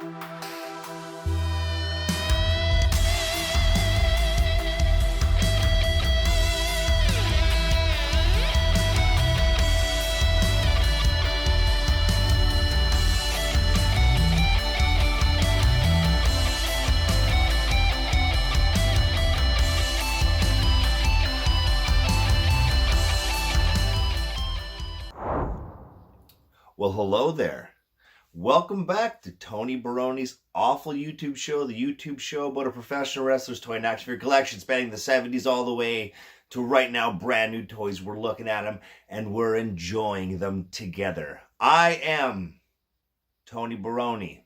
Well, hello there. Welcome back to Tony Baroni's awful YouTube show, the YouTube show about a professional wrestler's toy and action figure collection spanning the 70s all the way to right now, brand new toys. We're looking at them and we're enjoying them together. I am Tony Baroni.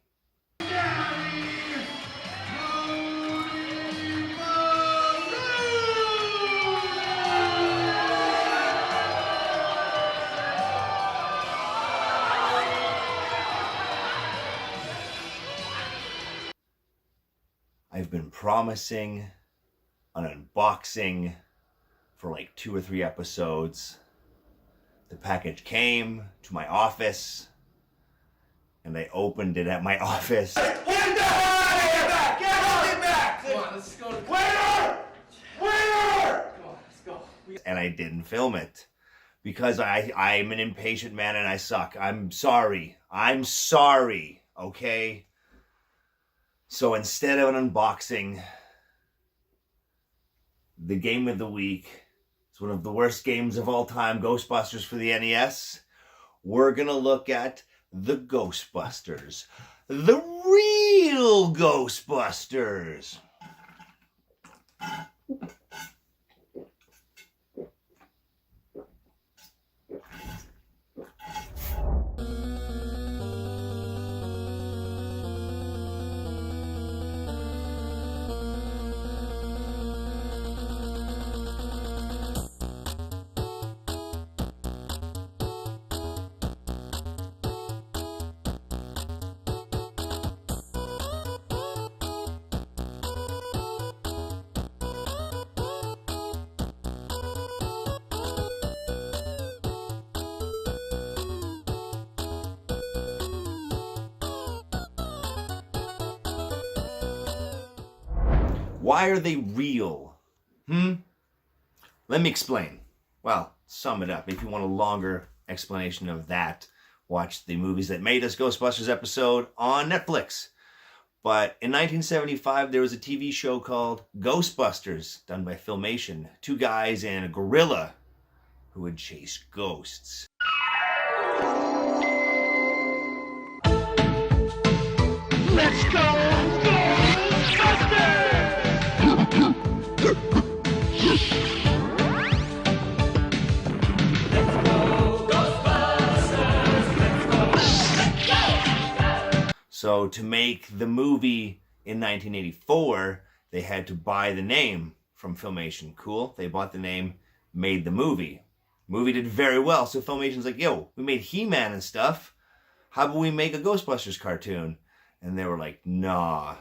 I've been promising an unboxing for like 2 or 3 episodes. The package came to my office and I opened it at my office. Get the hell out of here! Get back! Come on, let's go. Waiter! Waiter! Come on, let's go. And I didn't film it because I'm an impatient man and I suck. I'm sorry, okay? So instead of an unboxing, the game of the week, it's one of the worst games of all time, Ghostbusters for the NES. We're gonna look at the Ghostbusters, the real Ghostbusters. Why are they real? Let me explain. Well, sum it up. If you want a longer explanation of that, watch the Movies That Made Us Ghostbusters episode on Netflix. But in 1975, there was a TV show called Ghostbusters, done by Filmation. 2 guys and a gorilla who would chase ghosts. Let's go! So to make the movie in 1984, they had to buy the name from Filmation. Cool. They bought the name, made the movie. Movie did very well. So Filmation's like, yo, we made He-Man and stuff. How about we make a Ghostbusters cartoon? And they were like, nah,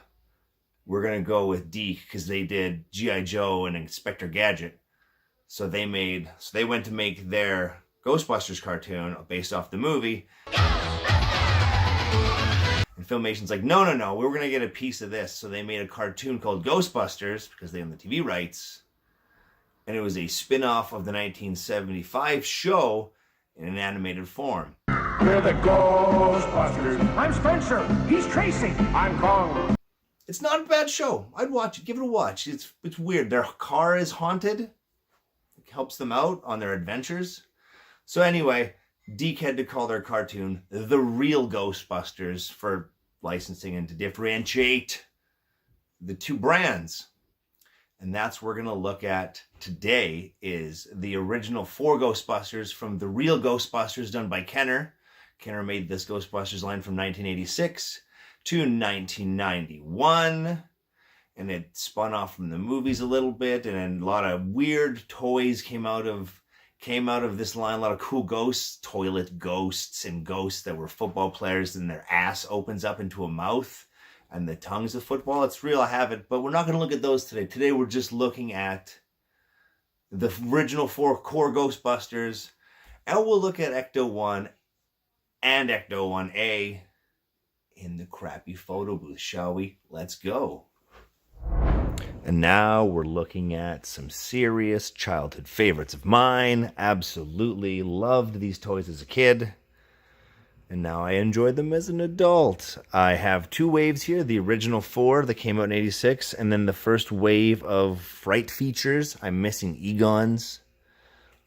we're going to go with DiC because they did G.I. Joe and Inspector Gadget. So they went to make their Ghostbusters cartoon based off the movie. And Filmation's like, no, we're going to get a piece of this. So they made a cartoon called Ghostbusters because they own the TV rights. And it was a spin-off of the 1975 show in an animated form. We're the Ghostbusters. I'm Spencer. He's Tracy. I'm Kong. It's not a bad show. I'd watch it. Give it a watch. It's weird. Their car is haunted. It helps them out on their adventures. So anyway, DiC had to call their cartoon The Real Ghostbusters for licensing and to differentiate the 2 brands. And that's what we're going to look at today is the original 4 Ghostbusters from The Real Ghostbusters done by Kenner. Kenner made this Ghostbusters line from 1986 to 1991. And it spun off from the movies a little bit. And then a lot of weird toys came out of this line. A lot of cool ghosts, toilet ghosts and ghosts that were football players and their ass opens up into a mouth and the tongues of football. It's real, I have it, but we're not going to look at those today. Today we're just looking at the original 4 core Ghostbusters, and we'll look at Ecto-1 and Ecto-1A in the crappy photo booth, shall we? Let's go. And now we're looking at some serious childhood favorites of mine. Absolutely loved these toys as a kid. And now I enjoy them as an adult. I have 2 waves here. The original 4 that came out in 86. And then the first wave of Fright features. I'm missing Egons.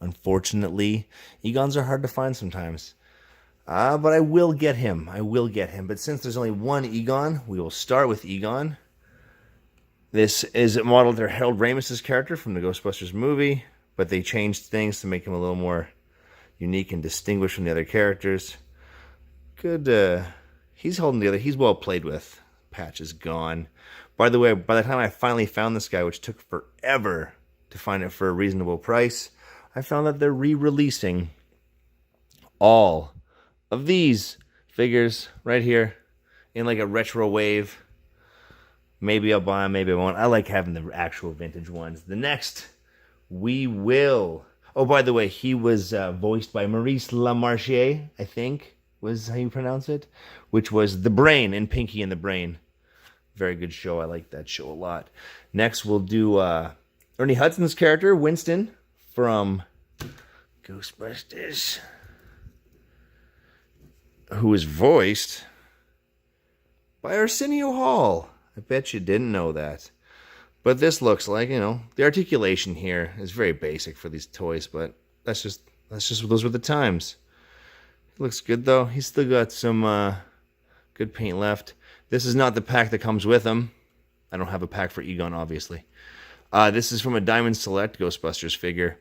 Unfortunately. Egons are hard to find sometimes. But I will get him. But since there's only one Egon, we will start with Egon. This is modeled after Harold Ramis's character from the Ghostbusters movie. But they changed things to make him a little more unique and distinguished from the other characters. Good, he's holding together. He's well played with. Patch is gone. By the way, by the time I finally found this guy, which took forever to find it for a reasonable price, I found that they're re-releasing all of these figures right here in like a retro wave. Maybe I'll buy them, maybe I won't. I like having the actual vintage ones. The next, we will... Oh, by the way, he was voiced by Maurice LaMarche, I think. Was how you pronounce it, which was the Brain in Pinky and the Brain. Very good show. I like that show a lot. Next, we'll do Ernie Hudson's character, Winston, from Ghostbusters, who is voiced by Arsenio Hall. I bet you didn't know that. But this looks like, you know, the articulation here is very basic for these toys, but that's just those were the times. Looks good, though. He's still got some good paint left. This is not the pack that comes with him. I don't have a pack for Egon, obviously. This is from a Diamond Select Ghostbusters figure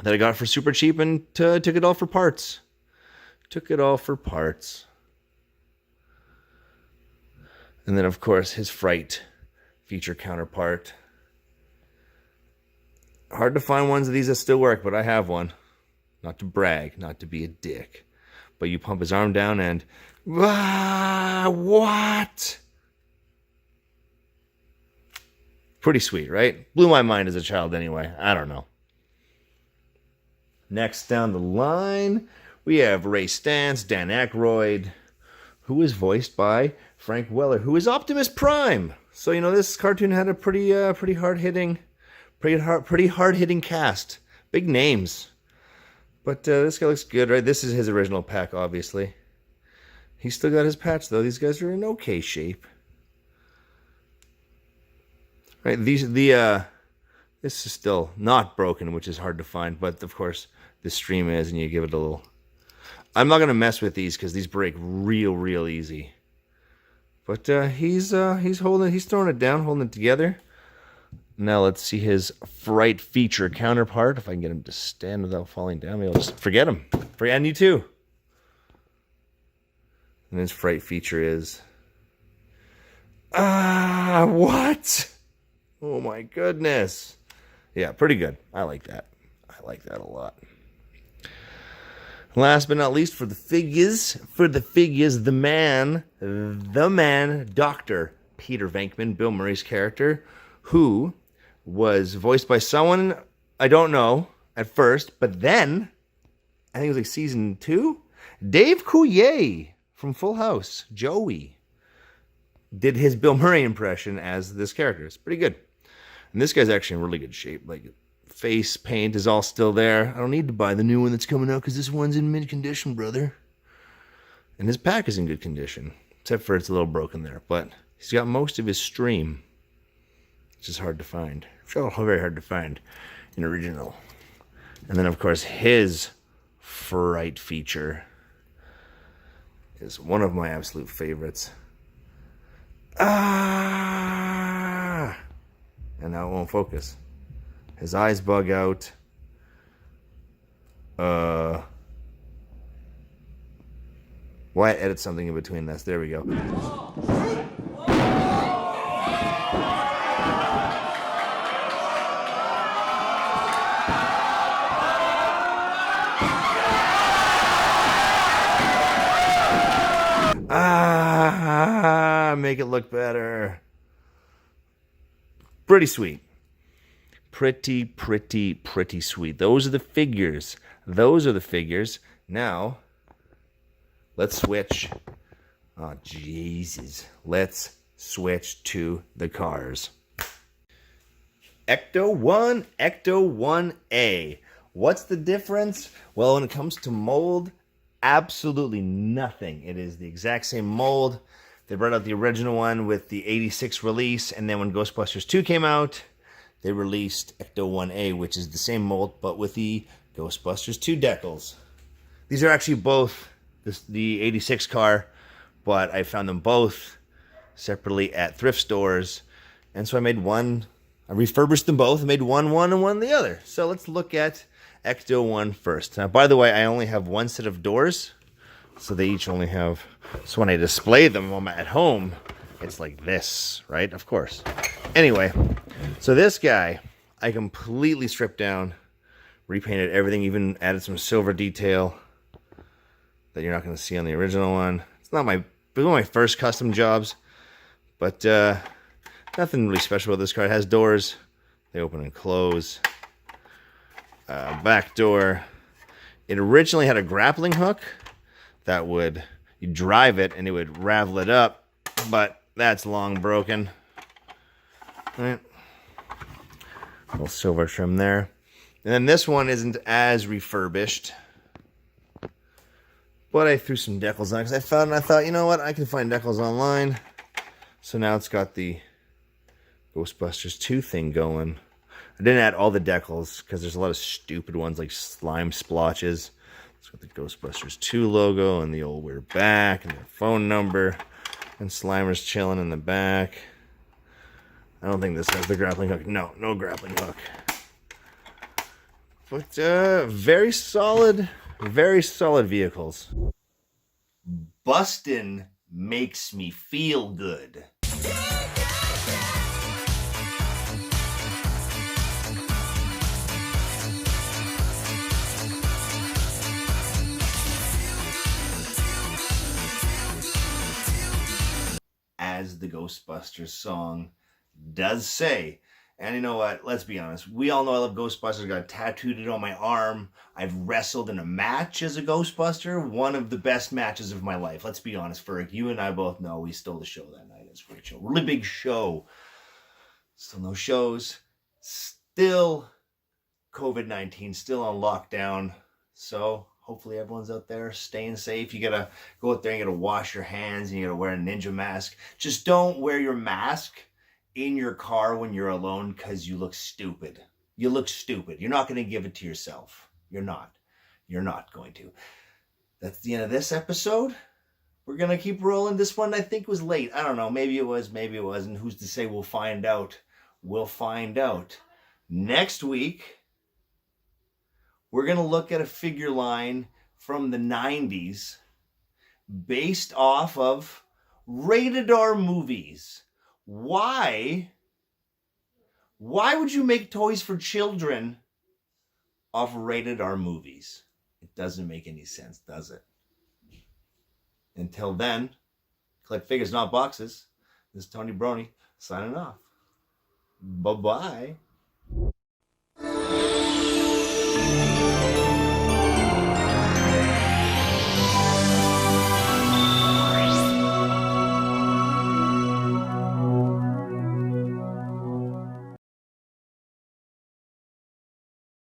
that I got for super cheap and took it all for parts. And then, of course, his Fright feature counterpart. Hard to find ones of these that still work, but I have one. Not to brag, not to be a dick. But you pump his arm down and... what? Pretty sweet, right? Blew my mind as a child anyway. I don't know. Next down the line, we have Ray Stantz, Dan Aykroyd, who is voiced by Frank Weller, who is Optimus Prime. So, you know, this cartoon had a pretty hard-hitting cast. Big names. But this guy looks good, right? This is his original pack, obviously. He's still got his patch, though. These guys are in okay shape. Right, this is still not broken, which is hard to find. But, of course, this stream is, and you give it a little... I'm not going to mess with these, because these break real easy. But he's throwing it down, holding it together. Now let's see his Fright feature counterpart. If I can get him to stand without falling down, maybe I'll just forget him. And you too. And his Fright feature is... what? Oh my goodness. Yeah, pretty good. I like that. I like that a lot. Last but not least, for the figures, the man, Dr. Peter Venkman, Bill Murray's character, who was voiced by someone I don't know at first, but then, I think it was like season 2, Dave Coulier from Full House, Joey, did his Bill Murray impression as this character. It's pretty good. And this guy's actually in really good shape. Like, face paint is all still there. I don't need to buy the new one that's coming out because this one's in mint condition, brother. And his pack is in good condition, except for it's a little broken there. But he's got most of his stream, which is hard to find. Very hard to find in original. And then, of course, his Fright feature is one of my absolute favorites. And now it won't focus. His eyes bug out. Why edit something in between this? There we go. Make it look better. Pretty sweet. Pretty sweet. Those are the figures. Now, let's switch. Oh, Jesus. Let's switch to the cars. Ecto 1, Ecto 1A. What's the difference? Well, when it comes to mold, absolutely nothing. It is the exact same mold. They brought out the original one with the 86 release, and then when Ghostbusters 2 came out, they released Ecto 1A, which is the same mold, but with the Ghostbusters 2 decals. These are actually both the 86 car, but I found them both separately at thrift stores, and so I made one. I refurbished them both and made one and one the other. So let's look at Ecto 1 first. Now, by the way, I only have one set of doors, so they each only have... So when I display them when I'm at home, it's like this, right? Of course. Anyway, so this guy, I completely stripped down, repainted everything, even added some silver detail that you're not going to see on the original one. It's not one of my first custom jobs, but nothing really special about this car. It has doors. They open and close. Back door. It originally had a grappling hook that would, you drive it and it would ravel it up, but that's long broken. All right. Little silver trim there. And then this one isn't as refurbished, but I threw some decals on because I thought, you know what, I can find decals online. So now it's got the Ghostbusters 2 thing going. I didn't add all the decals because there's a lot of stupid ones like slime splotches. It's got the Ghostbusters 2 logo and the old weird back and their phone number. And Slimer's chilling in the back. I don't think this has the grappling hook. No grappling hook. But very solid vehicles. Bustin' makes me feel good. As the Ghostbusters song does say. And you know what? Let's be honest. We all know I love Ghostbusters. I got tattooed on my arm. I've wrestled in a match as a Ghostbuster. One of the best matches of my life. Let's be honest, Ferg. You and I both know we stole the show that night. It's a great show. Really big show. Still no shows. Still COVID-19. Still on lockdown. So hopefully everyone's out there staying safe. You gotta go out there and you gotta wash your hands and you gotta wear a ninja mask. Just don't wear your mask in your car when you're alone because you look stupid. You look stupid. You're not going to give it to yourself. You're not. You're not going to. That's the end of this episode. We're going to keep rolling. This one I think was late. I don't know. Maybe it was. Maybe it wasn't. Who's to say? We'll find out. We'll find out. Next week, we're going to look at a figure line from the 90s based off of rated R movies. Why would you make toys for children off rated R movies? It doesn't make any sense, does it? Until then, collect figures, not boxes. This is Tony Brony signing off. Bye-bye.